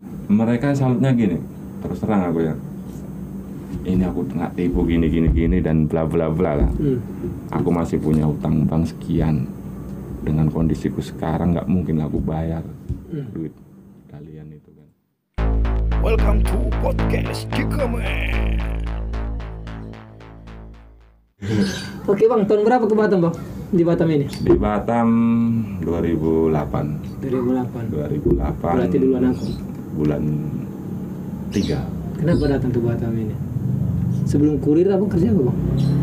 Mereka salutnya gini, terus terang aku ya, ini aku nggak tipu gini dan bla bla bla lah. Aku masih punya utang bank sekian, dengan kondisiku sekarang nggak mungkin aku bayar duit kalian itu kan. Welcome to podcast Kikoman. Oke bang, tahun berapa ke Batam bang? Di Batam ini? Di Batam 2008. 2008. Berarti duluan aku. Bulan 3. Kenapa datang ke Batam ini? Sebelum kurir apa kerja apa bang?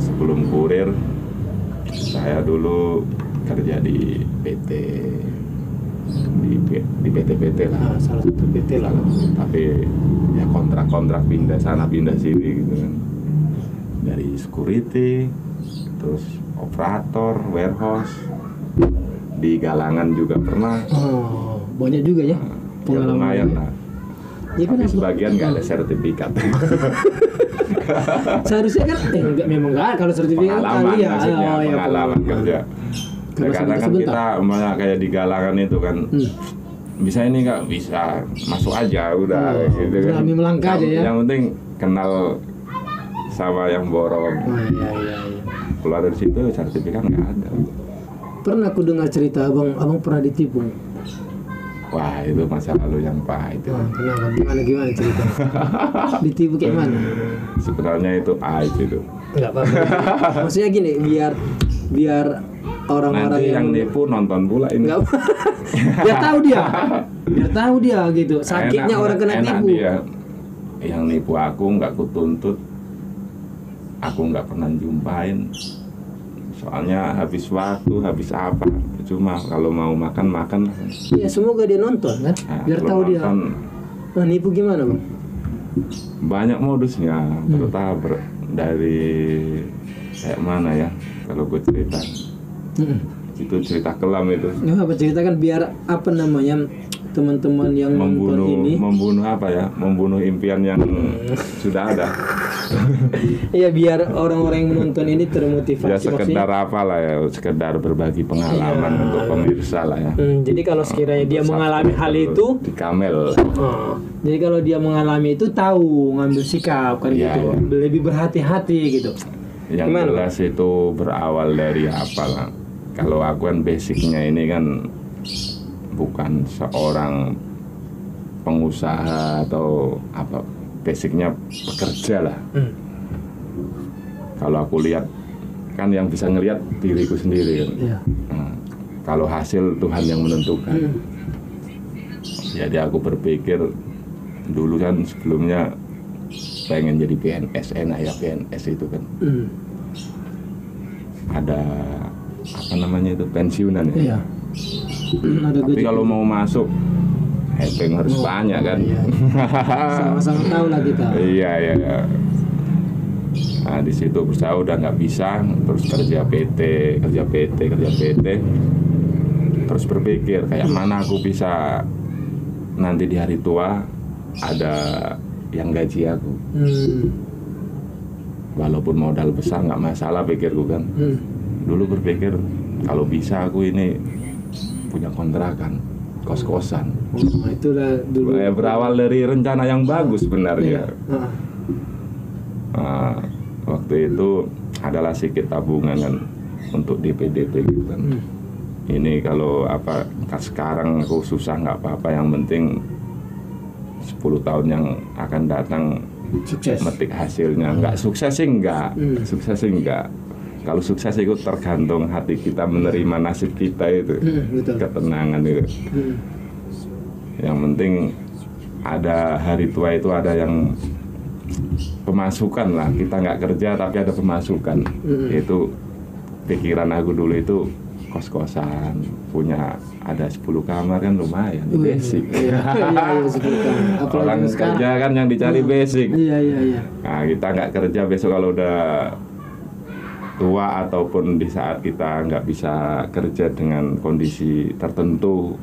Sebelum kurir, saya dulu kerja di PT, di PT lah. Salah satu PT lah. Tapi ya kontrak pindah sana pindah sini gitu kan. Dari security, terus operator, warehouse, di Galangan juga pernah. Oh, banyak juga ya Ya lumayan lah. Ya, tapi kenapa? sebagian nggak ada sertifikat. Seharusnya kan, memang nggak kalau sertifikat Pengalaman kali ya. maksudnya, pengalaman kerja. Karena Kadang kan sebentar. kita malah kayak di Galangan itu kan. Bisa ini nggak bisa, masuk aja udah gitu kan. Berani melangkah aja ya. Yang penting kenal sama yang borong. Iya. Keluar dari situ sertifikat nggak ada. Pernah aku dengar cerita abang pernah ditipu. Wah itu masa lalu yang pahit. Kenapa? Gimana cerita? Ditipu kayak mana? Sebenarnya itu pahit itu. Enggak apa-apa. Maksudnya gini, biar orang-orang Nanti yang nipu nonton pula ini. Enggak. biar tahu dia gitu. Sakitnya orang kena enak tipu. Dia. Yang nipu aku nggak kutuntut, aku nggak pernah jumpain. Soalnya habis waktu, habis apa, cuma kalau mau makan. Ya semoga dia nonton kan, biar tahu dia. Nah, nipu gimana bang? Banyak modusnya, terutama dari kayak mana ya, kalau gue cerita. Itu cerita kelam itu. Nggak apa ceritakan biar apa namanya teman-teman yang nonton ini. Membunuh impian yang sudah ada. Iya biar orang-orang yang menonton ini termotivasi. Ya sekedar apa lah ya, sekedar berbagi pengalaman untuk pemirsa lah ya. Jadi kalau sekiranya dia mengalami hal itu di Kamel. Jadi kalau dia mengalami itu tahu ngambil sikap kan Ya, gitu, lebih berhati-hati gitu. Yang Gimana, jelas itu berawal dari apa lah. Kalau aku kan basicnya ini kan bukan seorang pengusaha atau apa, basicnya pekerja lah. Kalau aku lihat kan yang bisa ngelihat diriku sendiri kan. Iya. Kalau hasil Tuhan yang menentukan. Jadi aku berpikir dulu kan sebelumnya pengen jadi PNS, enak ya PNS itu kan. Ada apa namanya itu pensiunan ya. Iya. Tapi kalau mau masuk hepeng harus banyak kan. Iya. Sama-sama tahu lah kita. Iya. Nah di situ berusaha udah nggak bisa, terus kerja PT, terus berpikir kayak mana aku bisa nanti di hari tua ada yang gaji aku. Walaupun modal besar nggak masalah pikirku kan. Dulu berpikir kalau bisa aku ini punya kontrakan, kos-kosan. Itulah dulu. Berawal dari rencana yang bagus sebenarnya. Waktu itu adalah sedikit tabungan kan untuk DP gitu kan. Ini kalau apa sekarang aku susah nggak apa-apa, yang penting 10 tahun yang akan datang Sukses. metik hasilnya. Nggak sukses sih enggak. Kalau sukses itu tergantung hati kita menerima nasib kita itu. Betul. Ketenangan itu. Yang penting ada hari tua itu ada yang pemasukan lah, kita nggak kerja tapi ada pemasukan. Itu pikiran aku dulu itu kos-kosan, punya ada 10 kamar kan lumayan, basic. Iya, 10 kamar. Orang kerja kan yang dicari basic. Iya. Nah kita nggak kerja besok kalau udah tua ataupun di saat kita nggak bisa kerja dengan kondisi tertentu,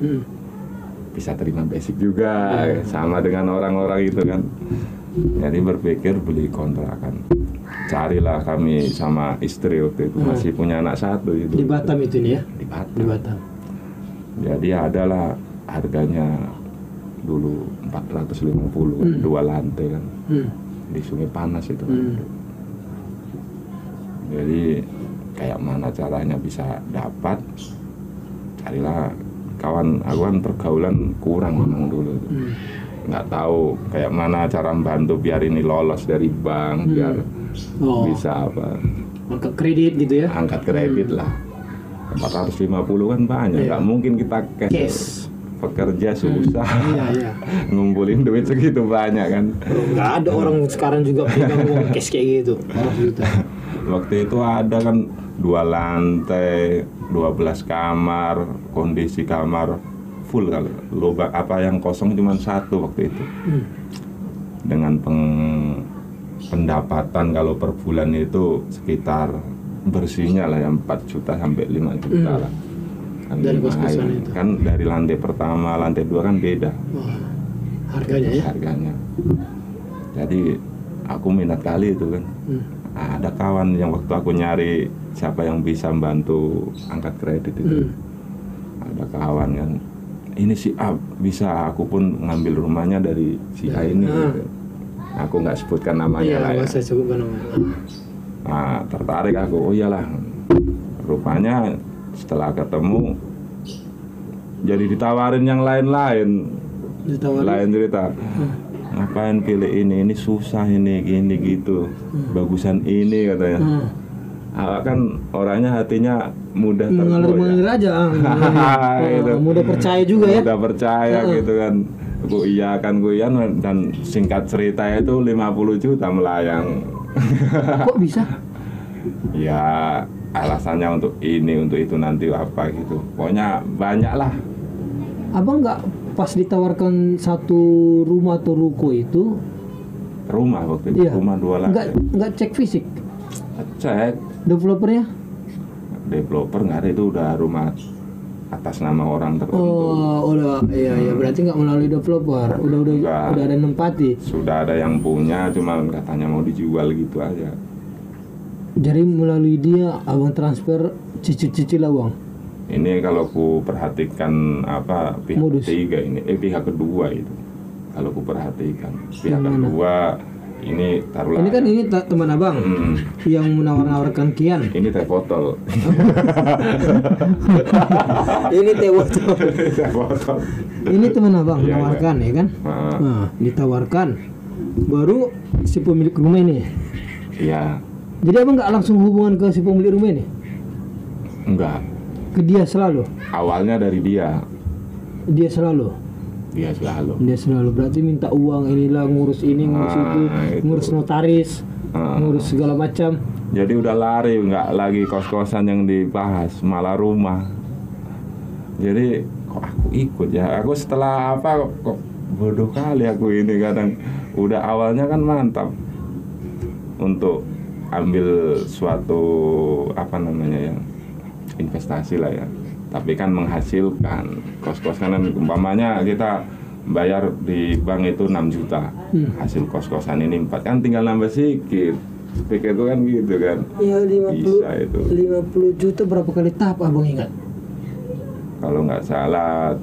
bisa terima basic juga, sama dengan orang-orang itu kan. Jadi berpikir beli kontrakan. Carilah kami sama istri waktu itu, masih punya anak 1 itu. Di Batam itu nih ya? Di Batam. Di Batam. Jadi adalah harganya dulu 450 kan, 2 lantai kan. Di Sungai Panas itu kan. Jadi kayak mana caranya bisa dapat, carilah kawan. Aku kan pergaulan kurang memang dulu, nggak tahu kayak mana cara membantu biar ini lolos dari bank, biar bisa apa, angkat kredit gitu ya. Angkat kredit lah. 450 kan banyak, nggak mungkin kita cash. Pekerja susah, ngumpulin duit segitu banyak kan. Nggak ada orang sekarang juga pegang uang cash kayak gitu. Waktu itu ada kan 2 lantai, 12 kamar, kondisi kamar full kalau lubang apa yang kosong cuma 1 waktu itu. Dengan pendapatan kalau per bulan itu sekitar bersihnya lah ya 4 juta sampai 5 juta lah. Kan dari kos-kosan itu. Kan dari lantai pertama, lantai 2 kan beda. Harganya ya? Harganya. Jadi aku minat kali itu kan. Ada kawan yang waktu aku nyari siapa yang bisa bantu angkat kredit itu. Ada kawan yang ini si A bisa, aku pun ngambil rumahnya dari si A ini. Gitu. Aku nggak sebutkan namanya lah ya. Saya sebutkan namanya. Nah, tertarik aku. Oh iyalah. Rupanya setelah ketemu jadi ditawarin yang lain-lain. Lain cerita. Ngapain pilih ini susah ini gini gitu. Bagusan ini katanya. Kan orangnya hatinya mudah mengalir aja. Gitu. Mudah percaya juga ya. Mudah percaya gitu kan. Ku iyakan dan singkat cerita itu 50 juta melayang. Kok bisa? Ya alasannya untuk ini, untuk itu nanti apa gitu. Pokoknya banyak lah. Abang nggak pas ditawarkan satu rumah atau ruko itu? Rumah waktu itu, rumah 2 lantai. Nggak cek fisik? Cek. Developernya? Developer nggak ada, itu udah rumah atas nama orang tertentu. Oh, udah, iya, berarti nggak melalui developer, udah ada nempati. Sudah ada yang punya, cuma katanya mau dijual gitu aja. Jadi melalui dia abang transfer cicil lah uang. Ini kalau ku perhatikan apa pihak Modus. ketiga ini, pihak kedua itu. Kalau ku perhatikan pihak kedua ini taruhlah. Ini kan teman abang yang menawar-nawarkan kian. Ini teh botol. Ini teh botol. Ini teman abang menawarkan ya kan? Nah, ditawarkan. Baru si pemilik rumah ini. Iya. Jadi abang nggak langsung hubungan ke si pemilik rumah ini? Enggak. Ke dia selalu? Awalnya dari dia. Dia selalu? Dia selalu. Berarti minta uang inilah, ngurus ini, ngurus itu, ngurus notaris, ngurus segala macam. Jadi udah lari, nggak lagi kos-kosan yang dibahas, malah rumah. Jadi kok aku ikut ya? Aku setelah apa kok bodoh kali aku ini kadang. Udah awalnya kan mantap untuk ambil suatu apa namanya ya, investasi lah ya. Tapi kan menghasilkan kos-kos kan umpamanya kita bayar di bank itu 6 juta hasil kos-kosan ini 4 kan tinggal nambah sedikit. Pikir itu kan gitu kan. Iya 50 juta berapa kali tahap abang ingat? Kalau nggak salah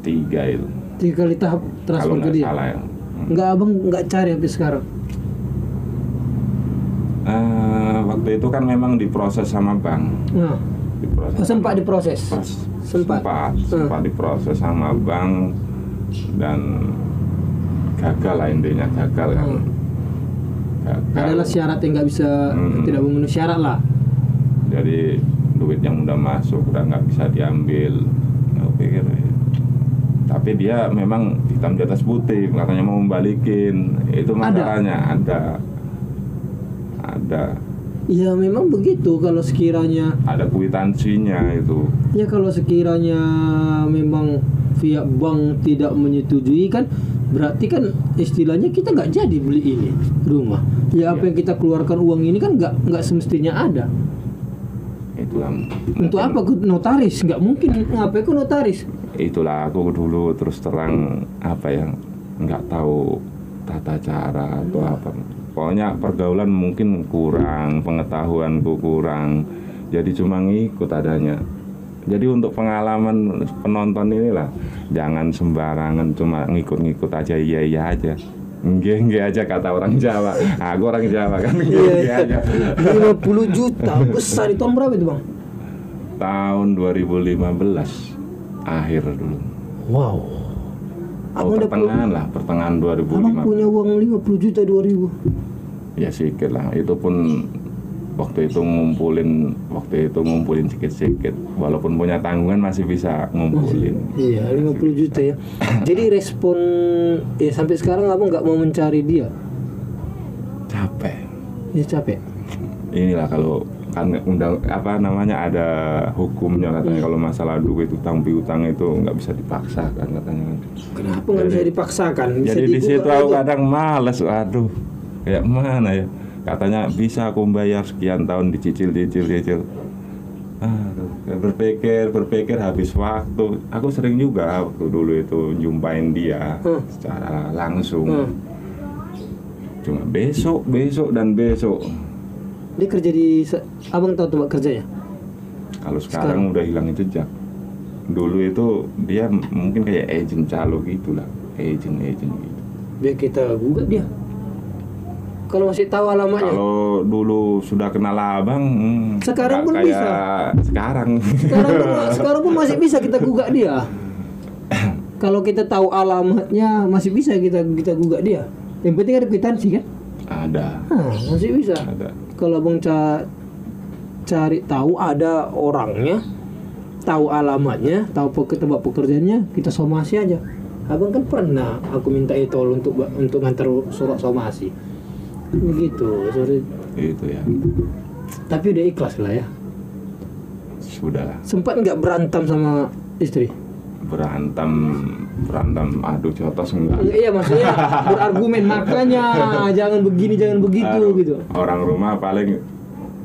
3 itu. 3 kali tahap transfer ke dia. Salah ya. Nggak abang nggak cari sampai sekarang. Waktu itu kan memang diproses sama bank. Sempat diproses. Sempat diproses sama bank dan gagal lah intinya, gagal kan. Gagal. Adalah syarat yang nggak bisa tidak memenuhi syarat lah. Jadi duit yang udah masuk udah nggak bisa diambil. Aku pikir tapi dia memang hitam di atas putih katanya mau membalikin. Itu masalahnya ada. Ya memang begitu kalau sekiranya ada kwitansinya itu. Ya kalau sekiranya memang pihak bank tidak menyetujui kan berarti kan istilahnya kita nggak jadi beli ini rumah. Ya apa yang kita keluarkan uang ini kan nggak semestinya ada. Itulah. Untuk apa ke notaris? Nggak mungkin ngapain ke notaris? Itulah aku dulu terus terang apa ya nggak tahu tata cara atau apa. Pokoknya pergaulan mungkin kurang, pengetahuanku kurang, jadi cuma ngikut adanya. Jadi untuk pengalaman penonton inilah, jangan sembarangan cuma ngikut-ngikut aja, iya aja. Enggak aja kata orang Jawa. Aku orang Jawa kan. Enggak aja. 50 juta besar itu tahun berapa itu Bang? Tahun 2015 akhir dulu. Wow. Pertengahan 2015. Abang punya uang 50 juta 2000. Ya sedikit lah. Itu pun waktu itu ngumpulin sedikit-sedikit. Walaupun punya tanggungan masih bisa ngumpulin. Iya, 50 juta ya. Jadi respon ya sampai sekarang abang nggak mau mencari dia. Capek. Ya capek. Inilah kalau kan ada hukumnya katanya kalau masalah duit utang piutang itu nggak bisa dipaksakan katanya. Kenapa nggak bisa dipaksakan? Bisa jadi di situ aku aja. kadang males, aduh, kayak mana ya? Katanya bisa aku bayar sekian tahun dicicil. Berpikir habis waktu. Aku sering juga waktu dulu itu jumpain dia secara langsung. Cuma besok dan besok. Dia kerja di abang tahu tempat kerjanya? Kalau sekarang udah hilang jejak. Dulu itu dia mungkin kayak agent calo gitulah, agent gitu. Biar kita gugat dia. Kalau masih tahu alamatnya. Kalau dulu sudah kenal abang, sekarang pun kayak bisa. Sekarang pun masih bisa kita gugat dia. Kalau kita tahu alamatnya masih bisa kita gugat dia. Yang penting ada kwitansi kan? Ada. Masih bisa. Ada. Kalau abang cari tahu ada orangnya, tahu alamatnya, tahu tempat pekerjaannya, kita somasi aja. Abang kan pernah aku minta itu untuk ngantar surat somasi. Begitu, sorry. Itu ya. Tapi udah ikhlas lah ya. Sudah. Sempat nggak berantem sama istri? Berantem adu cotos enggak. Iya maksudnya berargumen makanya jangan begini jangan begitu gitu. Orang rumah paling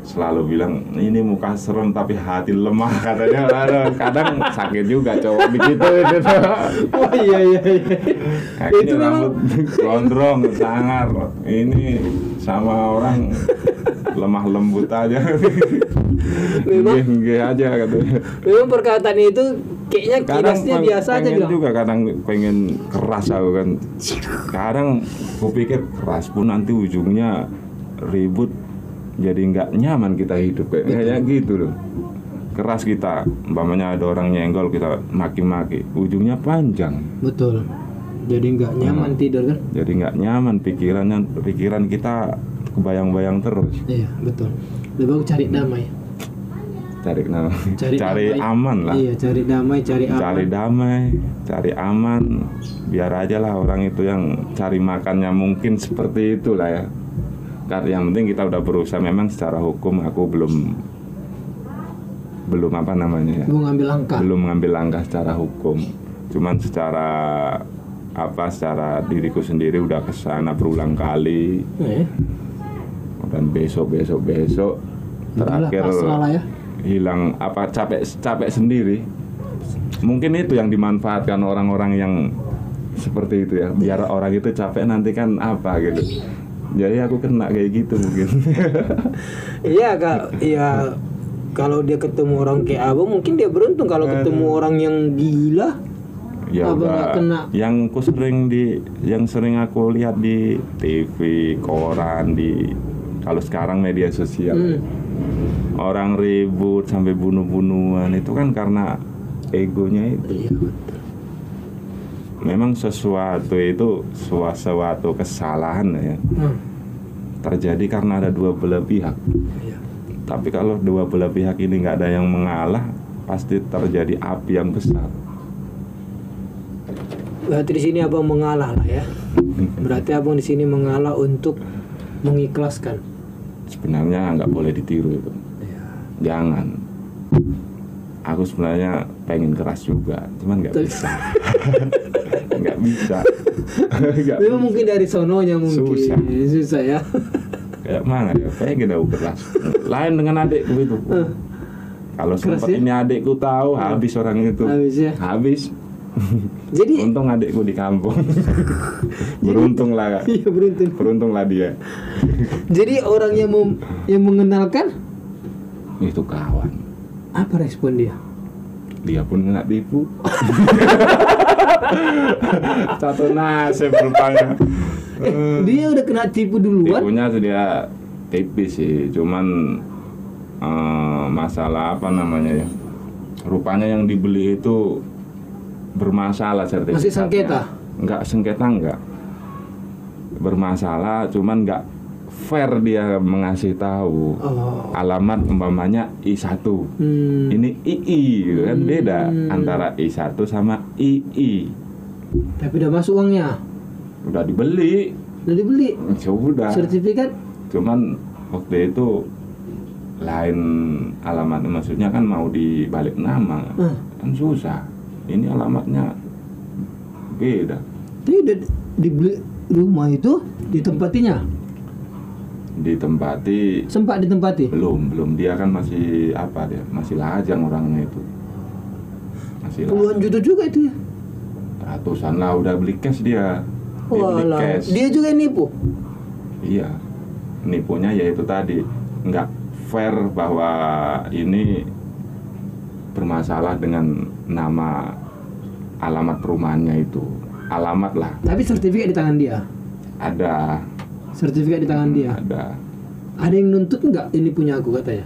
selalu bilang ini muka serem tapi hati lemah katanya. Kadang sakit juga cowok begitu itu. Oh iya. Itu rambut gondrong sangar. Ini sama orang lemah lembut aja. Nggih aja katanya. Memang perkataan itu kayaknya kinasnya biasa aja gitu. bilang. Juga kadang pengen keras aku kan. Kadang aku pikir keras pun nanti ujungnya ribut, jadi nggak nyaman kita hidup kayak gitu loh. Keras kita, umpamanya ada orang nyenggol kita maki-maki, ujungnya panjang. Betul. Jadi nggak nyaman tidur kan? Jadi nggak nyaman pikiran kita kebayang-bayang terus. Iya betul. Lebih bagus cari damai. Cari damai. Aman lah. Iya cari damai, cari aman. Biar aja lah orang itu yang cari makannya mungkin seperti itulah ya. Karena yang penting kita udah berusaha. Memang secara hukum aku belum apa namanya ya. Belum ngambil langkah secara hukum. Cuman secara diriku sendiri udah kesana berulang kali. Dan besok terakhir ya. Hilang capek sendiri. Mungkin itu yang dimanfaatkan orang-orang yang seperti itu ya, biar orang itu capek nanti kan apa gitu. Jadi aku kena kayak gitu mungkin. Iya Kak, iya kalau dia ketemu orang kayak abang mungkin dia beruntung. Kalau ketemu orang yang gila ya udah, yang sering aku lihat di TV, koran, kalau sekarang media sosial. Orang ribut sampai bunuh-bunuhan itu kan karena egonya itu. Iya, betul. Memang sesuatu kesalahan ya. Terjadi karena ada dua belah pihak. Iya. Tapi kalau dua belah pihak ini nggak ada yang mengalah, pasti terjadi api yang besar. Berarti di sini abang mengalah lah ya. Berarti abang di sini mengalah untuk mengikhlaskan. Sebenarnya nggak boleh ditiru itu. Jangan. Aku sebenarnya pengen keras juga, cuman nggak bisa. Nggak bisa. Memang mungkin dari sononya mungkin susah ya. Kayak mana ya? Pengen aku keras. Lain dengan adikku itu. Kalau sempat ya? ini adikku tahu, habis orang itu. Habis ya. Habis. Jadi untung adikku di kampung. Beruntung lah. Iya beruntung. Beruntung lah dia. Jadi orang yang mengenalkan itu kawan. Apa respon dia? dia pun nggak tipu. Satu nasib rupanya. Dia udah kena tipu duluan. Tipunya tuh dia tipis sih, cuman masalah apa namanya ya, rupanya yang dibeli itu bermasalah sertifikatnya. Masih sengketa? Enggak sengketa, enggak bermasalah, cuman enggak fair dia mengasih tahu alamat umpamanya I1 ini II gitu kan, beda antara I1 sama II. Tapi udah masuk uangnya, Udah dibeli. Sudah. Sertifikat Cuman waktu itu lain alamatnya, maksudnya kan mau dibalik nama kan susah. Ini alamatnya beda. Tapi udah dibeli rumah itu, ditempatinya? Ditempati. Sempat ditempati? Belum dia kan masih apa, dia masih lajang orangnya itu, masih Puluhan lajang. juta juga itu ya? Ratusan lah, udah beli cash dia. Dia beli Walah, cash. dia juga yang nipu? Iya, nipunya yaitu tadi nggak fair bahwa ini bermasalah dengan nama alamat perumahannya itu. Alamat lah. Tapi sertifikat di tangan dia? Ada. Sertifikat di tangan dia? Ada. Ada yang nuntut nggak ini punya aku katanya?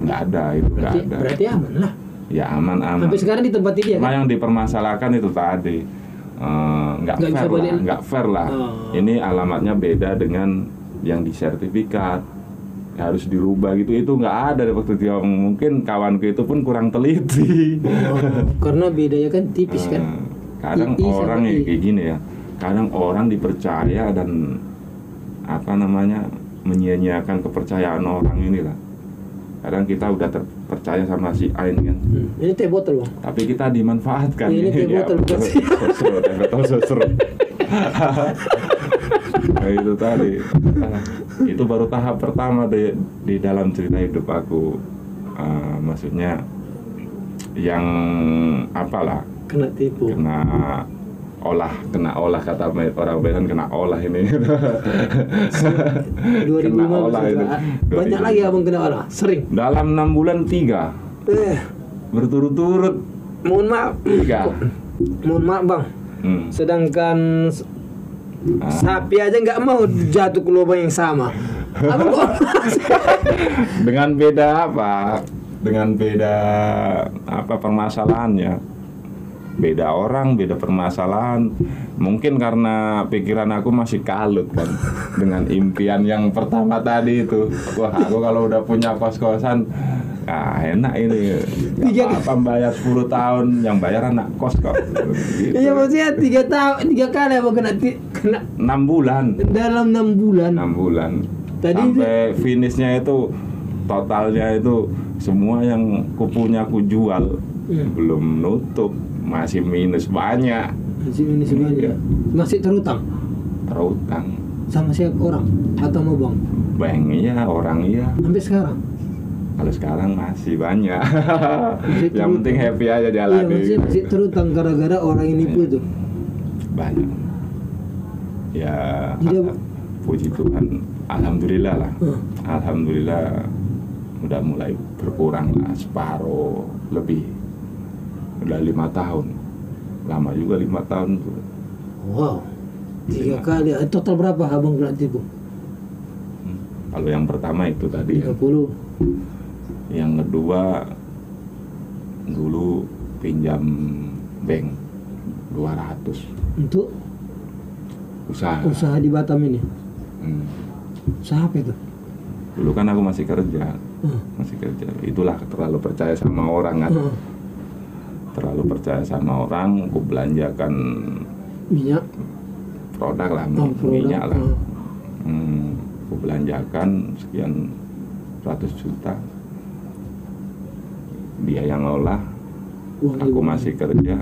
Nggak ada, itu nggak ada. Berarti aman lah. Ya aman. Sampai sekarang ditempati dia Cuma kan? yang dipermasalahkan itu tadi nggak Nggak bisa fair lah, balik. nggak fair lah. Oh. Ini alamatnya beda dengan yang di sertifikat, harus dirubah gitu. Itu nggak ada waktu dia. Mungkin kawanku itu pun kurang teliti. Karena bedanya kan tipis kan? Kadang II sama orang ya I. kayak gini ya. Kadang orang dipercaya dan apa namanya, menyia-nyiakan kepercayaan orang inilah. Kadang kita udah terpercaya sama si A ini kan. Ini teh botol bang. Tapi kita dimanfaatkan. Ini teh botol, bukan sih? Sosro, teh botol sosro. Nah, itu tadi. Itu baru tahap pertama di dalam cerita hidup aku. Maksudnya yang apalah, Kena tipu. kena olah kata orang Medan, kena olah ini. 2005 Kena olah itu. Banyak lagi abang kena olah. Sering. Dalam 6 bulan 3 berturut-turut Mohon maaf. 3. Mohon maaf bang. Sedangkan sapi aja nggak mau jatuh ke lubang yang sama. Abang kok? Dengan beda apa? Dengan beda apa permasalahannya? Beda orang, beda permasalahan. Mungkin karena pikiran aku masih kalut kan dengan impian yang pertama tadi itu. Wah, aku kalau udah punya kos-kosan, enak ini. Gak apa-apa bayar 10 tahun, yang bayar anak kos kok. Gitu. Iya maksudnya 3 tahun, 3 kali abang kena 6 bulan. dalam 6 bulan. 6 bulan. Tadi sampai finishnya itu, totalnya itu semua yang kupunya aku jual. Belum nutup, masih minus banyak. Masih ini semuanya. Iya. Masih terutang Terutang. sama siapa orang atau mau bang? Bank iya, orang iya. Sampai sekarang. Kalau sekarang masih banyak. Masih Yang terutang. penting happy aja Iya jalan. masih terutang gara-gara orang ini pun itu. Banyak. Ya, Jadi, puji Tuhan, alhamdulillah lah. Alhamdulillah udah mulai berkurang lah, separuh lebih. Udah 5 tahun. Lama juga 5 tahun tuh. Wow. 3 kali. Total berapa abang kena tipu? Kalau yang pertama itu tadi, 30. yang kedua dulu pinjam bank 200 Untuk usaha di Batam ini. Usaha apa itu? Dulu kan aku masih kerja. Itulah terlalu percaya sama orang kan. Terlalu percaya sama orang, aku belanjakan Minyak. produk lah, Produk. minyak lah. Aku belanjakan sekian ratus juta. Dia yang olah, Uang aku ibu. masih kerja.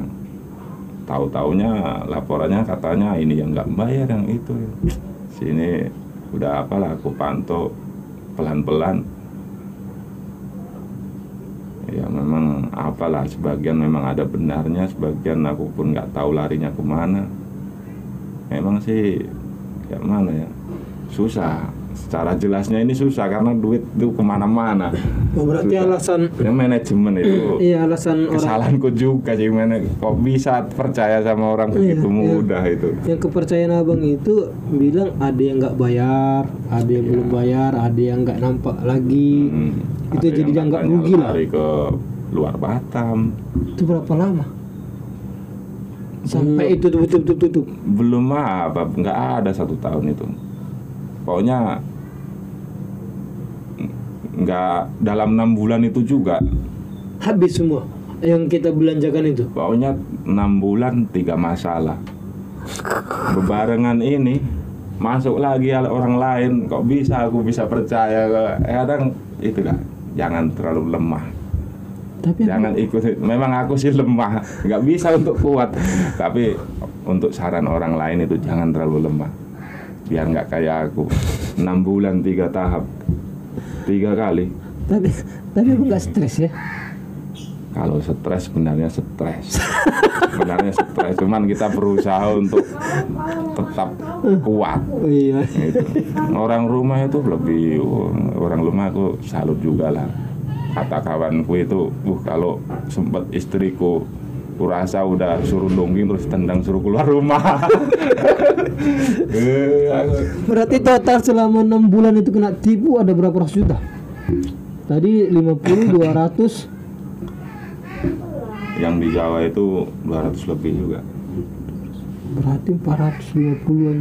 Tahu-taunya laporannya katanya ini yang nggak bayar, yang itu. Sini udah apalah, aku pantau pelan-pelan. Ya memang apalah, sebagian memang ada benarnya, sebagian aku pun nggak tahu larinya kemana. Memang sih kayak mana ya, susah secara jelasnya ini susah karena duit itu kemana-mana. Oh, berarti Susah. alasan Yang manajemen itu iya alasan orang kesalahanku juga sih, kok bisa percaya sama orang begitu mudah itu. yang kepercayaan abang itu bilang ada yang nggak bayar, ada yang belum bayar, ada yang nggak nampak lagi. Itu Ada jadi yang dianggap katanya rugi lah. lari ke luar Batam. Itu berapa lama? Sampai itu tutup. Belum apa, nggak ada 1 tahun itu. Pokoknya nggak dalam 6 bulan itu juga. Habis semua yang kita belanjakan itu. Pokoknya 6 bulan 3 masalah. Bebarengan ini masuk lagi orang lain, kok bisa aku bisa percaya? Kadang itu lah, jangan terlalu lemah. Tapi Jangan ikut. Memang aku sih lemah, nggak bisa untuk kuat. Tapi untuk saran orang lain itu jangan terlalu lemah, biar nggak kayak aku. 6 bulan 3 tahap, 3 kali. tapi aku nggak stres ya. Kalau stres sebenarnya stres. Cuman kita berusaha untuk tetap kuat. Oh iya. Gitu. Orang rumah itu lebih, orang rumah aku salut juga lah. Kata kawanku itu, kalau sempet istriku kurasa udah suruh dongging terus tendang suruh keluar rumah. Berarti total selama 6 bulan itu kena tipu ada berapa ratus juta? Tadi 50, 200. Yang di Jawa itu 200 lebih juga. Berarti 450-an.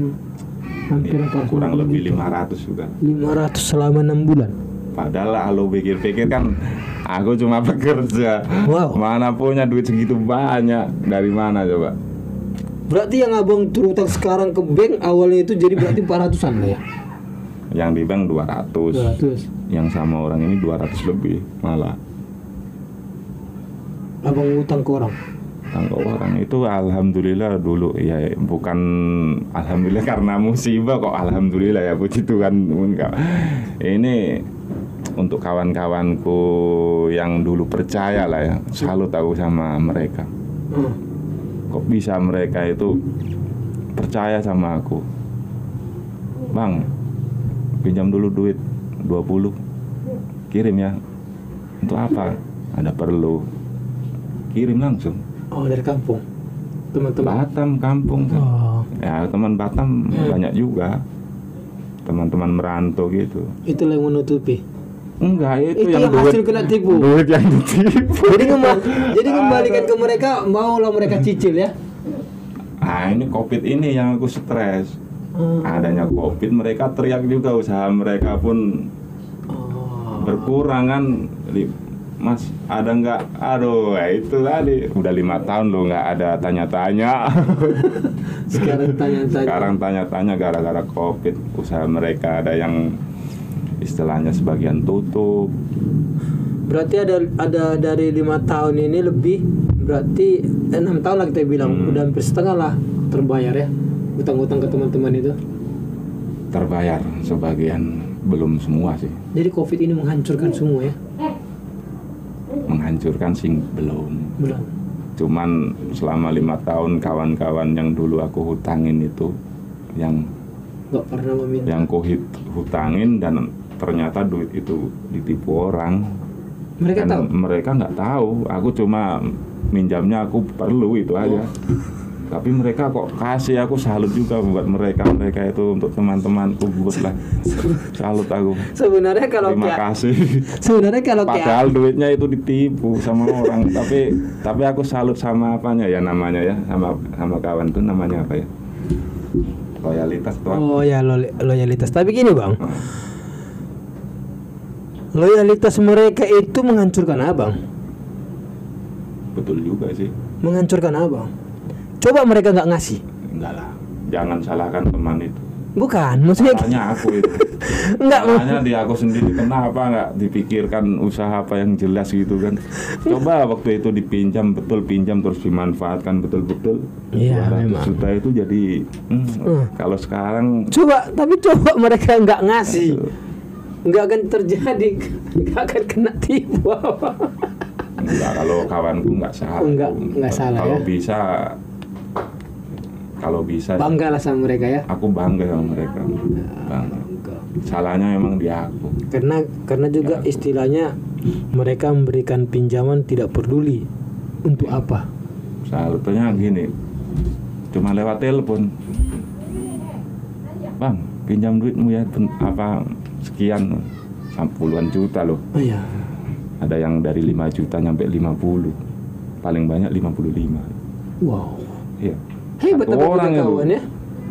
Hampir Ya, 450 kurang lebih juta. 500 juga. 500 selama 6 bulan. Padahal kalau pikir-pikir kan aku cuma bekerja. Wow. Mana punya duit segitu banyak? Dari mana coba? Berarti yang abang terutang sekarang ke bank awalnya itu jadi berarti 400-an lah ya? Yang di bank 200. 200. Yang sama orang ini 200 lebih malah. Abang utang ke orang? Tangga orang itu alhamdulillah dulu ya, bukan alhamdulillah karena musibah kok, alhamdulillah ya, puji Tuhan. Enggak. Ini untuk kawan-kawanku yang dulu percaya lah ya, salut tahu sama mereka. Kok bisa mereka itu percaya sama aku? Bang, pinjam dulu duit 20, kirim ya. Untuk apa? Ada perlu, kirim langsung. Oh, dari kampung, teman-teman. Batam kampung. Oh, Ya teman Batam banyak juga, teman-teman merantau gitu. itulah yang menutupi. Enggak, Itu yang yang duit, hasil kena tipu. duit yang ditipu. Jadi kembalikan ke mereka, maulah mereka cicil ya. Ah, ini COVID ini yang aku stres. Adanya COVID, mereka teriak juga, usaha mereka pun berkurang kan. Mas, ada nggak? Aduh, itu tadi udah 5 tahun lo nggak ada tanya-tanya. Sekarang tanya-tanya gara-gara COVID, usaha mereka ada yang istilahnya sebagian tutup. Berarti ada dari 5 tahun ini lebih, berarti 6 tahun lah kita bilang, udah hampir setengah lah terbayar ya utang-utang ke teman-teman itu. Terbayar sebagian, belum semua sih. Jadi COVID ini menghancurkan semua ya? Menghancurkan sih belum. Cuman selama 5 tahun kawan-kawan yang dulu aku hutangin itu, yang nggak pernah meminta, yang ku hutangin dan ternyata duit itu ditipu orang. mereka Dan tahu. mereka nggak tahu, aku cuma minjamnya aku perlu itu aja. Tapi mereka kok kasih, aku salut juga buat mereka itu, untuk teman-temanku buat lah. Salut aku. Sebenarnya kalau Terima kasih. sebenarnya kalau Padahal duitnya itu ditipu sama orang, tapi aku salut sama apanya ya namanya ya, sama kawan tuh namanya apa ya? Loyalitas tuh. oh ya loyalitas. Tapi gini bang, loyalitas mereka itu menghancurkan abang. Betul juga sih. Menghancurkan abang. Coba mereka nggak ngasih. Enggak lah. Jangan salahkan teman itu. Bukan, maksudnya Salahnya aku itu. enggak. Salahnya di aku sendiri. Kenapa nggak dipikirkan usaha apa yang jelas gitu kan? Coba waktu itu dipinjam, betul pinjam terus dimanfaatkan betul-betul. Iya, 200 memang. juta itu jadi kalau sekarang Coba mereka nggak ngasih, nggak akan terjadi, nggak akan kena tipu apa. enggak, kalau kawanku nggak salah. Nggak salah Kalau ya. bisa kalau bisa Bangga lah sama mereka ya. aku bangga sama mereka, bangga. Salahnya memang di aku. Karena juga istilahnya mereka memberikan pinjaman tidak peduli untuk apa. Salahnya gini, cuma lewat telepon, bang pinjam duitmu ya sekian, puluhan juta loh. Oh iya. Ada yang dari 5 juta nyampe 50, paling banyak 55. Wow. Iya. Hebat Satu apa orang punya itu. kawan ya.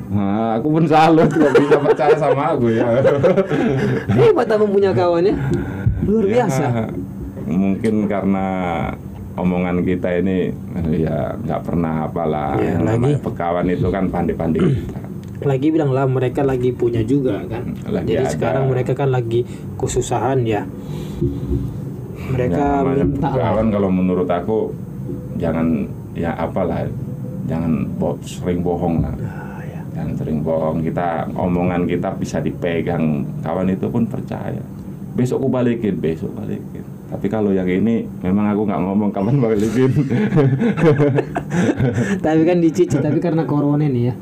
Nah, aku pun salut gak bisa percaya sama aku ya. Hebat apa punya kawan ya. Luar biasa. Ya, mungkin karena omongan kita ini ya nggak pernah apalah. Ya, Yang lagi. namanya pekawan itu kan pandai-pandai kita. Lagi bilang lah mereka lagi punya juga kan. Lagi Jadi ada. sekarang mereka kan lagi kesusahan ya. Mereka Yang namanya minta lah. pekawan kalau menurut aku jangan ya apalah, jangan sering bohong lah. Ah, ya. Jangan sering bohong. Kita omongan kita bisa dipegang, kawan itu pun percaya. Besok aku balikin. Tapi kalau yang ini memang aku nggak ngomong kapan balikin. Tapi kan dicicil tapi karena corona nih ya.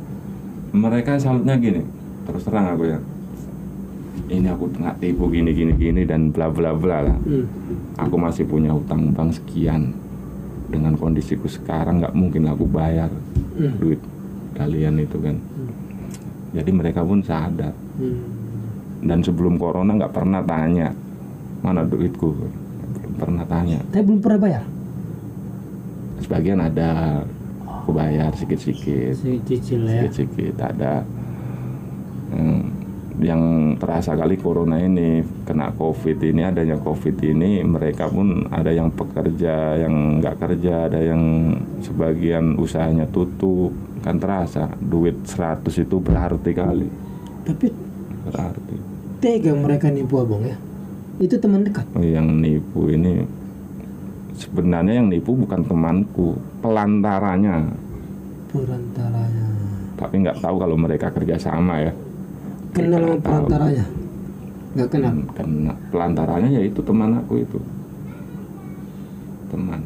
Mereka salutnya gini, terus terang aku ya. Ini aku nggak tipu gini dan bla bla bla lah. Aku masih punya hutang bank sekian. Dengan kondisiku sekarang nggak mungkin aku bayar duit kalian itu kan. Jadi mereka pun sadar. Dan sebelum corona nggak pernah tanya mana duitku, belum pernah tanya. Tapi belum pernah bayar. Sebagian ada, aku bayar sedikit-sedikit. Cicil ya. Sedikit-sedikit ada. Yang terasa kali corona ini, kena covid ini, adanya covid ini, mereka pun ada yang pekerja, yang nggak kerja, ada yang sebagian usahanya tutup, kan terasa duit 100 itu berarti kali. Tapi Berarti tega mereka nipu abang ya. Itu teman dekat. yang nipu ini sebenarnya yang nipu bukan temanku, pelantaranya. Tapi nggak tahu kalau mereka kerjasama ya. Kenal sama Nggak tahu. pelantaranya? Nggak kenal. Dan pelantaranya yaitu teman aku itu. Teman.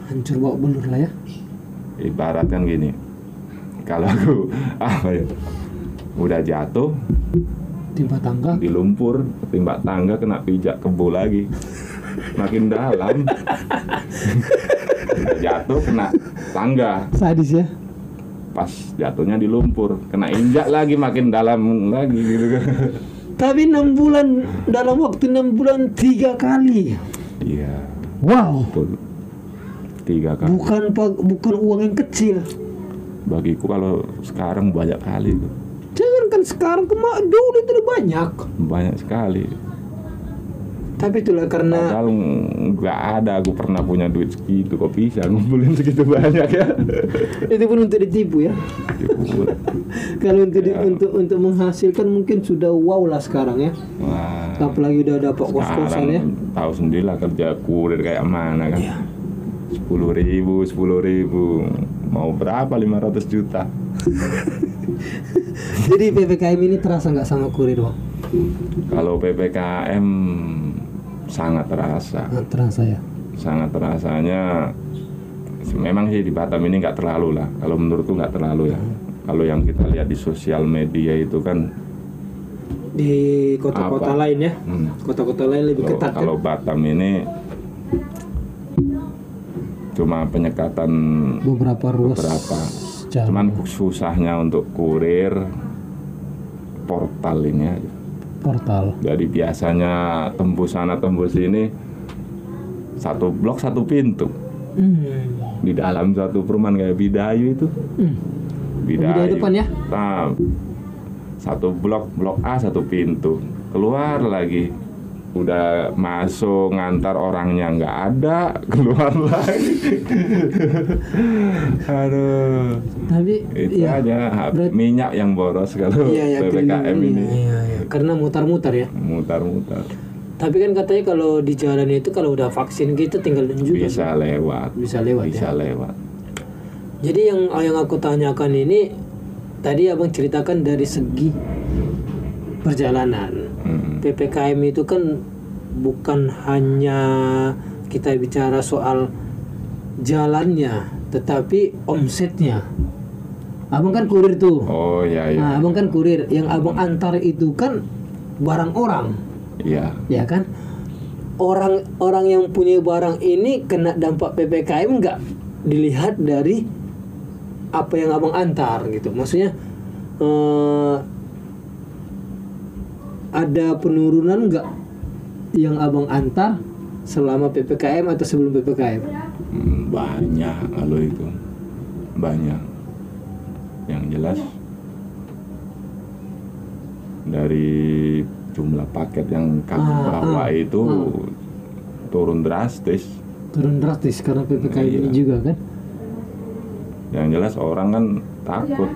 Hancur bawa belur lah ya. Ibarat kan gini. Kalau aku udah jatuh Timpa tangga. di lumpur, ketimpa tangga, kena pijak kebo lagi. Makin dalam. Udah jatuh kena tangga. Sadis ya. Pas jatuhnya di lumpur, kena injak lagi, makin dalam lagi gitu kan. Tapi 6 bulan, dalam waktu 6 bulan 3 kali. Iya, Wow. betul. 3 kali. Bukan uang yang kecil. Bagiku kalau sekarang banyak kali tuh. Jangan kan sekarang dulu itu udah banyak. Banyak sekali. Tapi itulah karena Padahal nggak ada aku pernah punya duit segitu, kok bisa ngumpulin segitu banyak ya. itu pun untuk ditipu ya. Kalau untuk menghasilkan mungkin sudah wow lah sekarang ya. Wah, Apalagi udah dapat kos-kosan sekarang ya. tahu sendirilah kerja kurir kayak mana kan. Iya. 10.000 mau berapa 500 juta. Jadi PPKM ini terasa nggak sama kurir bang? Kalau PPKM sangat terasa. Nggak terasa ya. Sangat terasanya memang sih di Batam ini nggak terlalu lah. Kalau menurutku nggak terlalu ya. Kalau yang kita lihat di sosial media itu kan Di kota-kota Apa? lain ya. Kota-kota lain lebih ketat kalau kan? Batam ini cuma penyekatan Beberapa ruas. beberapa. jalan. Cuman susahnya untuk kurir portal ini aja. Portal. Jadi biasanya tembus sana tembus sini, satu blok satu pintu. Di dalam satu perumahan kayak Bidayu itu. Bidayu depan ya? Nah, satu blok A satu pintu. Keluar lagi. Udah masuk ngantar orangnya nggak ada, keluar lagi. Aduh. Tapi Itu iya. aja Berat- minyak yang boros kalau Iya, PPKM ini. Iya. Karena mutar-mutar ya. Mutar-mutar. Tapi kan katanya kalau di jalan itu kalau udah vaksin gitu tinggal nunjuk. Bisa lewat. Bisa lewat Bisa ya. lewat. Jadi yang aku tanyakan ini tadi abang ceritakan dari segi perjalanan. PPKM itu kan bukan hanya kita bicara soal jalannya, tetapi omsetnya. Abang kan kurir tuh. Oh iya iya. Nah, abang kan kurir. Yang abang antar itu kan barang orang, Iya. ya kan? Orang yang punya barang ini kena dampak PPKM nggak dilihat dari apa yang abang antar gitu. Maksudnya ada penurunan nggak yang abang antar selama PPKM atau sebelum PPKM? Banyak kalau itu. Banyak. Yang jelas dari jumlah paket yang kami bawa itu turun drastis. Turun drastis karena PPKM Iya. ini juga kan? Yang jelas orang kan takut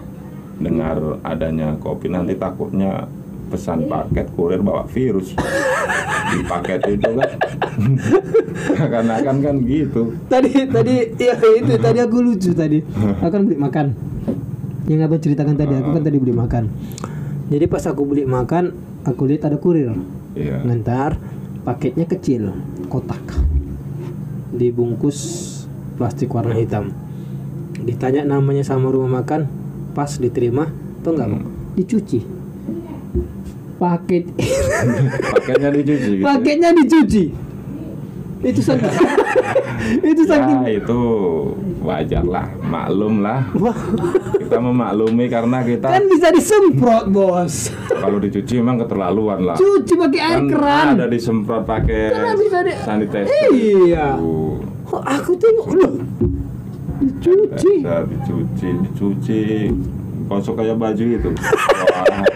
dengar adanya COVID, nanti takutnya pesan paket kurir bawa virus di paket itu kan. Karena kan gitu. Tadi ya itu tadi aku lucu tadi. Aku kan beli makan. Yang abang ceritakan tadi, aku kan tadi beli makan. Jadi pas aku beli makan, aku lihat ada kurir Iya. ngantar, paketnya kecil, kotak, dibungkus plastik warna hitam. Ditanya namanya sama rumah makan, pas diterima, tuh nggak Bang? Dicuci. Paketnya dicuci gitu. Paketnya dicuci. Itu saking itu saking Ya itu wajar lah, maklum lah. Wah, Kita memaklumi karena kita kan bisa disemprot, Bos. kalau dicuci memang keterlaluan lah. Cuci pakai air Kan keran. ada disemprot pakai Karena bisa sanitizer. Iya. Tuh. Kok aku tengok loh. Dicuci. Kosong kayak baju itu. Wah,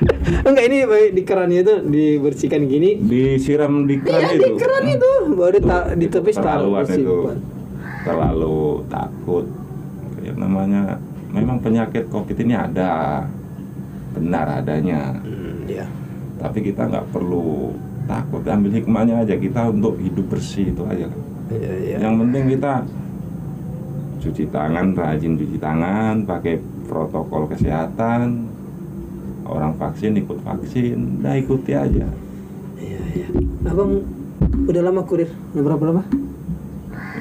Enggak, ini di kerannya itu dibersihkan gini. disiram di keran Iya, itu. di keran itu. Baru di tepis taruh Keterlaluan itu. simpan. Terlalu takut. Kayak namanya memang penyakit COVID ini ada. Benar adanya. Iya. Tapi kita nggak perlu takut, ambil hikmahnya aja kita untuk hidup bersih itu aja. Iya. Yang penting kita cuci tangan, rajin cuci tangan, pakai protokol kesehatan. Orang vaksin ikut vaksin, udah ikuti aja. Iya. Abang udah lama kurir? Berapa lama?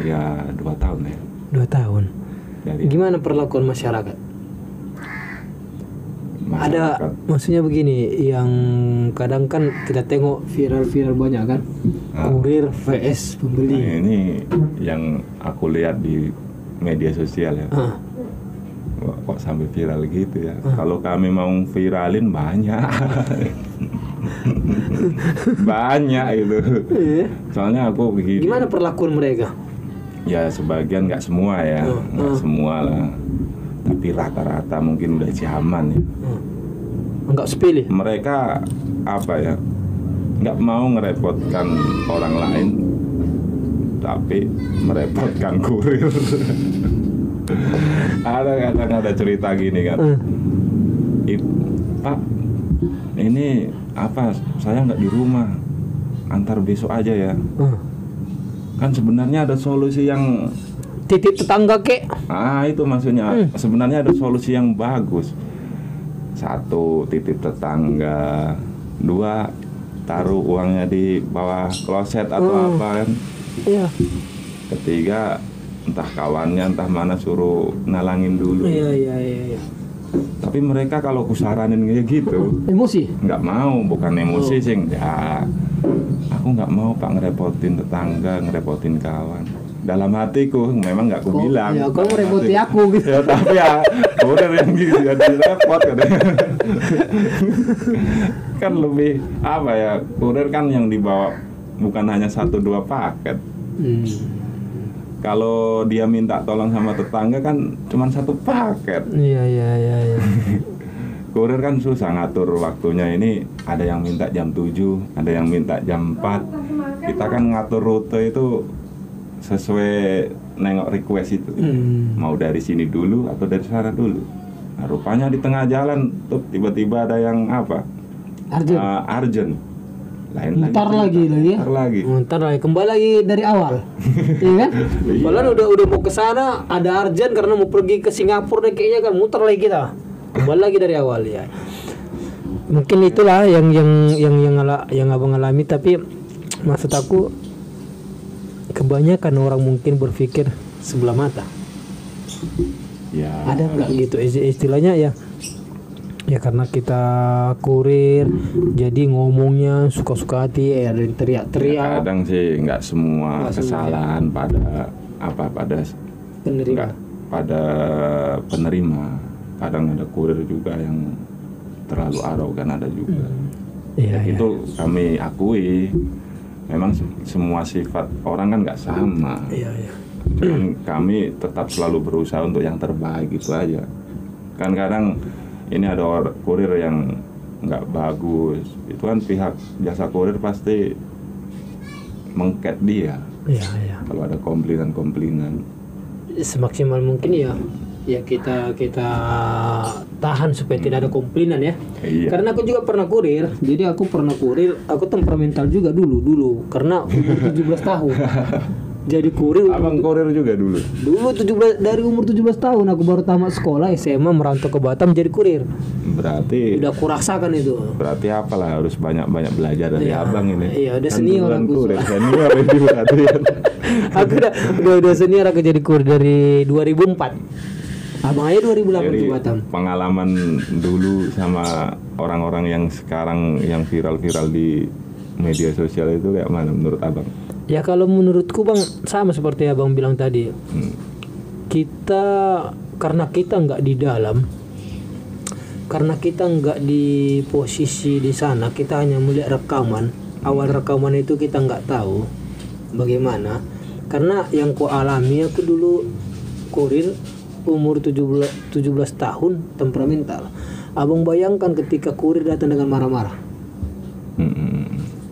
Ya 2 tahun ya. 2 tahun. Dari Gimana perlakuan masyarakat? Ada, maksudnya begini, yang kadang kan kita tengok viral banyak kan, kurir vs Nah, pembeli. ini yang aku lihat di media sosial ya. Wah, kok sampai viral gitu ya. Kalau kami mau viralin banyak. Banyak itu. Iya. Soalnya aku begini. Gimana perlakuan mereka? Ya sebagian, nggak semua ya, nggak semua lah. Tapi rata-rata mungkin udah zaman ya. Enggak sepele. Mereka apa ya? Nggak mau ngerepotkan orang lain, tapi merepotkan kurir. Ada kadang ada cerita gini kan. Pak, ini apa? Saya nggak di rumah, antar besok aja ya. Kan sebenarnya ada solusi yang Titip tetangga kek. itu maksudnya sebenarnya ada solusi yang bagus. 1, titip tetangga. 2, taruh uangnya di bawah kloset atau apa kan. Iya. 3, entah kawannya entah mana suruh nalangin dulu. Iya. Tapi mereka kalau kusaranin kayak gitu Emosi. nggak mau, bukan emosi sih ya. Aku nggak mau Pak ngerepotin tetangga, ngerepotin kawan. Dalam hatiku memang nggak aku bilang. Ya, kalau merepoti aku gitu. Ya tapi ya udah yang gitu jadi repot katanya. Kan lebih apa ya, kurir kan yang dibawa bukan hanya 1-2 paket. Kalau dia minta tolong sama tetangga kan cuma 1 paket. Iya. Kurir kan susah ngatur waktunya, ini ada yang minta jam 7, ada yang minta jam 4. Kita kan ngatur rute itu sesuai nengok request itu. Mau dari sini dulu atau dari sana dulu. Nah, rupanya di tengah jalan tuh tiba-tiba ada yang apa? Urgent. Ntar lagi. Ntar lagi kembali lagi dari awal. Iya kan? Padahal udah mau ke sana, ada urgent karena mau pergi ke Singapura deh kayaknya kan, muter lagi kita. Kembali lagi dari awal ya. Mungkin itulah yang abang alami, tapi maksud aku kebanyakan orang mungkin berpikir sebelah mata. Ya. Ada nggak gitu istilahnya ya? Ya karena kita kurir, jadi ngomongnya suka-suka hati, ada yang Ya, teriak-teriak. kadang sih nggak semua Nggak kesalahan pada Penerima. pada penerima. Kadang ada kurir juga yang terlalu arogan, ada juga. Iya, Itu kami akui. Memang semua sifat orang kan nggak sama. Iya, iya. Cuman kami tetap selalu berusaha untuk yang terbaik, itu aja. Kan kadang ini ada kurir yang nggak bagus, itu kan pihak jasa kurir pasti mengket dia. Iya, iya. Kalau ada komplainan Semaksimal mungkin ya kita tahan supaya tidak ada komplainan ya. Iya. Karena aku juga pernah kurir. Jadi aku pernah kurir, aku temperamental juga dulu karena umur 17 tahun. Jadi kurir Abang kurir juga dulu. 17 dari umur 17 tahun aku baru tamat sekolah SMA merantau ke Batam jadi kurir. Berarti Udah kurasakan itu. apalah, harus banyak-banyak belajar dari Iya. abang ini. Iya, udah Kan senior duluan aku. kurir, senior ini berarti kan. Aku udah senior, aku jadi kurir dari 2004. Abang aja 2008 Jadi di Batam. pengalaman dulu sama orang-orang yang sekarang yang viral-viral di media sosial itu kayak mana menurut abang? Ya kalau menurutku Bang sama seperti Abang bilang tadi. Kita karena kita nggak di dalam, karena kita nggak di posisi di sana, kita hanya melihat rekaman. Awal rekaman itu kita nggak tahu bagaimana. Karena yang ku alami, aku dulu kurir umur 17 tahun, temperamental. Abang bayangkan ketika kurir datang dengan marah-marah.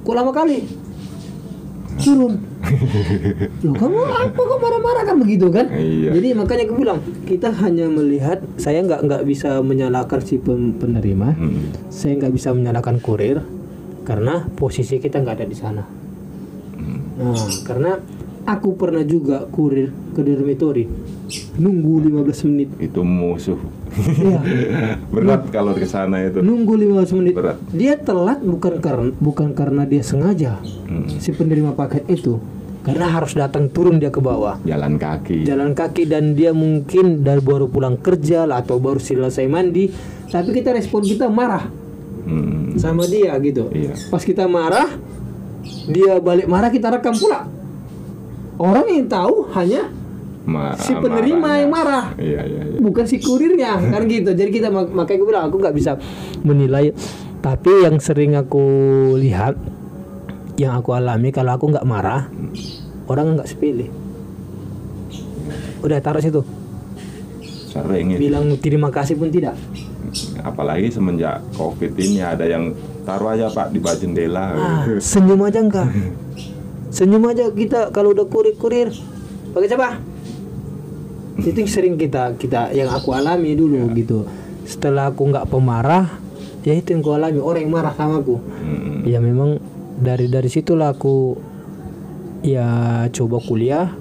Ku lama kali turun. Loh, kamu apa kok marah-marah kan begitu kan? Iya. Jadi makanya aku bilang kita hanya melihat, saya nggak bisa menyalahkan si penerima, saya nggak bisa menyalahkan kurir karena posisi kita nggak ada di sana. Nah, karena aku pernah juga kurir ke dormitory, nunggu 15 menit. Itu musuh. Iya. Berat kalau ke sana itu. Nunggu 15 menit. Berat. Dia telat bukan karena dia sengaja. Si penerima paket itu karena harus datang turun dia ke bawah. Jalan kaki. Dan dia mungkin baru pulang kerja lah, atau baru selesai mandi. Tapi respon kita marah sama dia gitu. Iya. Pas kita marah, dia balik marah, kita rekam pula. Orang yang tahu hanya si penerima yang marah. Iya. Bukan si kurirnya kan gitu. Jadi kita makanya gue bilang aku nggak bisa menilai. Tapi yang sering aku lihat, yang aku alami, kalau aku nggak marah, orang nggak sepele. Udah taruh situ. Sering itu. Bilang terima kasih pun tidak. Apalagi semenjak COVID ini ada yang taruh aja Pak di bawah jendela. Senyum aja enggak. Senyum aja kita kalau udah kurir. Pakai siapa? Itu yang sering kita yang aku alami dulu gitu. Setelah aku nggak pemarah, ya itu yang aku alami, orang yang marah sama aku. Ya memang dari situlah aku ya coba kuliah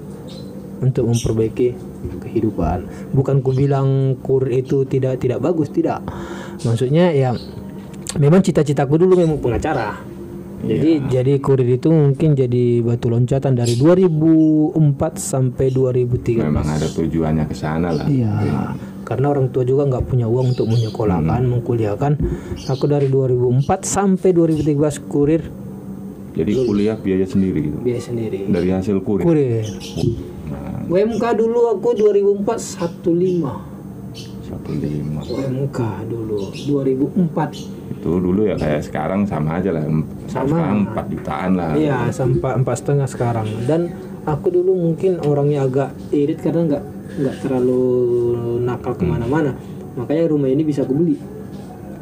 untuk memperbaiki kehidupan. Bukan ku bilang kurir itu tidak bagus, tidak. Maksudnya ya memang cita-citaku dulu memang pengacara. Jadi kurir itu mungkin jadi batu loncatan dari 2004 sampai 2013. Memang ada tujuannya ke sana lah. Iya. Karena orang tua juga nggak punya uang untuk menyekolahkan, mengkuliahkan. Aku dari 2004 sampai 2013 kurir. Jadi kuliah biaya sendiri gitu. Biaya sendiri. Dari hasil kurir. Nah, UMK dulu aku 2004 15. 15. UMK dulu 2004. Itu dulu ya kayak sekarang sama aja lah. Sekarang 4 jutaan lah. Iya, sampai 4,5 sekarang. Dan aku dulu mungkin orangnya agak irit karena nggak terlalu nakal kemana-mana. Makanya rumah ini bisa aku beli.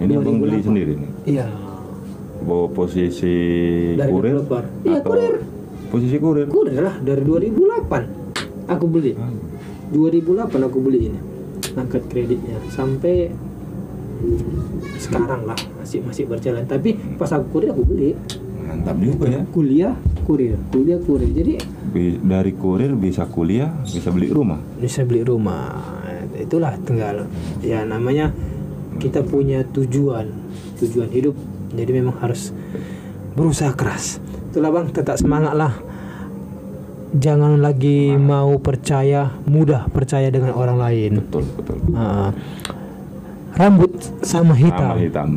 Ini abang beli sendiri nih. Iya. Bawa posisi Dari kurir? developer. Iya, Atau kurir. Posisi kurir? Kurir lah dari 2008 aku beli. 2008 aku beli ini. Angkat kreditnya sampai sekarang lah masih berjalan. Tapi pas aku kurir aku beli. Mantap juga ya. Kuliah kurir. Jadi Dari kurir bisa kuliah, bisa beli rumah. bisa beli rumah. Itulah tinggal ya namanya kita punya tujuan hidup. Jadi memang harus berusaha keras. Itulah Bang, tetap semangat lah. jangan lagi mudah percaya dengan orang lain. Betul. Rambut sama hitam. Sama hitam.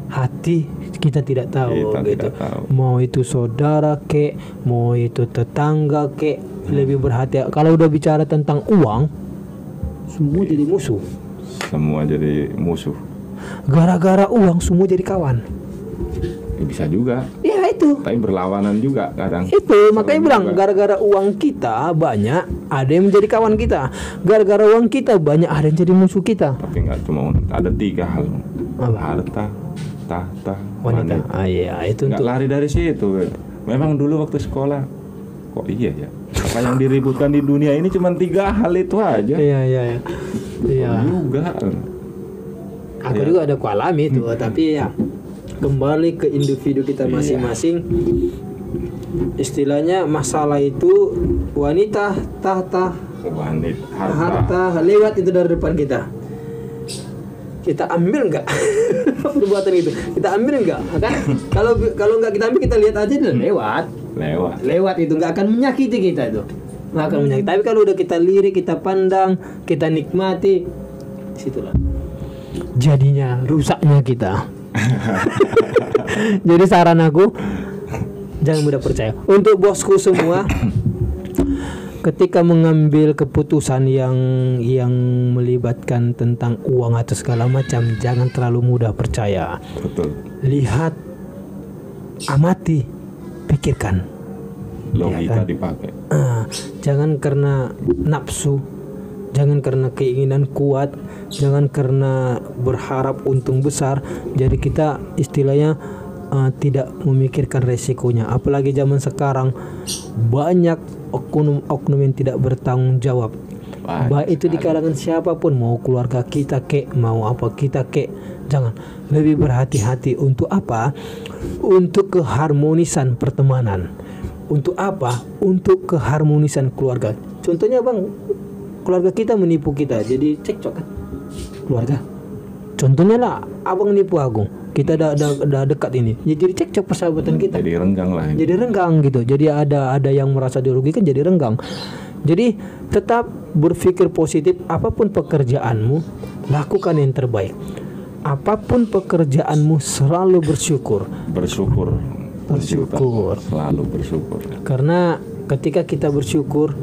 Hati kita tidak tahu Kita gitu. tidak tahu. Mau itu saudara kek, mau itu tetangga kek, lebih berhati. Kalau udah bicara tentang uang, semua jadi musuh. Semua jadi musuh. Gara-gara uang semua jadi kawan. Ya, bisa juga. Ya itu. Tapi berlawanan juga kadang. Itu makanya Sering bilang juga. gara-gara uang kita banyak, ada yang menjadi kawan kita. Gara-gara uang kita banyak, ada yang jadi musuh kita. Tapi nggak cuma ada 3 hal. Apa? Harta, tahta, Wanita. wanita. Iya, itu Nggak untuk lari dari situ. Memang dulu waktu sekolah, kok iya ya? Apa yang diributkan di dunia ini cuma 3 hal itu aja. Iya. Juga. Aku juga ada kualami itu, tapi ya kembali ke individu kita masing-masing. Istilahnya masalah itu wanita, tahta, Wanita, harta lewat itu dari depan kita. Kita ambil nggak perbuatan itu? Kita ambil nggak? Kan? Kalau nggak kita ambil, kita lihat aja dia lewat itu nggak akan menyakiti kita itu. Nggak akan menyakiti. Tapi kalau udah kita lirik, kita pandang, kita nikmati, situlah jadinya rusaknya kita. Jadi saran aku, jangan mudah percaya. Untuk bosku semua, ketika mengambil keputusan yang melibatkan tentang uang atau segala macam, jangan terlalu mudah percaya. Betul. Lihat, amati, pikirkan. Logika kan? dipakai. Jangan karena nafsu, jangan karena keinginan kuat, jangan karena berharap untung besar. Jadi kita istilahnya tidak memikirkan resikonya. Apalagi zaman sekarang banyak oknum yang tidak bertanggung jawab. Baik itu di kalangan siapapun, mau keluarga kita kek, mau apa kita kek. Jangan, lebih berhati-hati. Untuk apa? Untuk keharmonisan pertemanan. Untuk apa? Untuk keharmonisan keluarga. Contohnya bang, keluarga kita menipu kita, jadi cekcok kan keluarga. Contohnya lah, abang nipu aku, kita udah dekat ini, ya jadi cekcok persahabatan kita. Jadi renggang lah. Jadi renggang gitu. Jadi ada yang merasa dirugikan, jadi renggang. Jadi tetap berpikir positif. Apapun pekerjaanmu, lakukan yang terbaik. Apapun pekerjaanmu, selalu bersyukur. Bersyukur. Selalu bersyukur. Karena ketika kita bersyukur,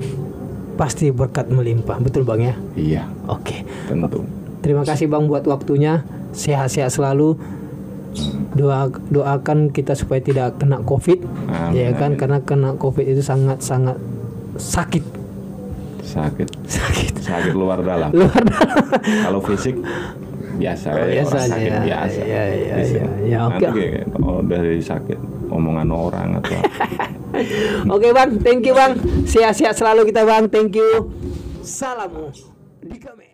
pasti berkat melimpah. Betul bang ya? Iya. Oke. Tentu. Terima kasih bang buat waktunya. Sehat-sehat selalu. Doakan kita supaya tidak kena COVID. Amin. Ya kan, karena kena COVID itu sangat-sangat sakit. Sakit luar dalam. Kalau fisik biasa, orang sakit biasa. Ya, oke. Kalau dari sakit omongan orang atau Oke bang, thank you bang. Sehat-sehat selalu kita bang. Thank you. Salam di Kamen.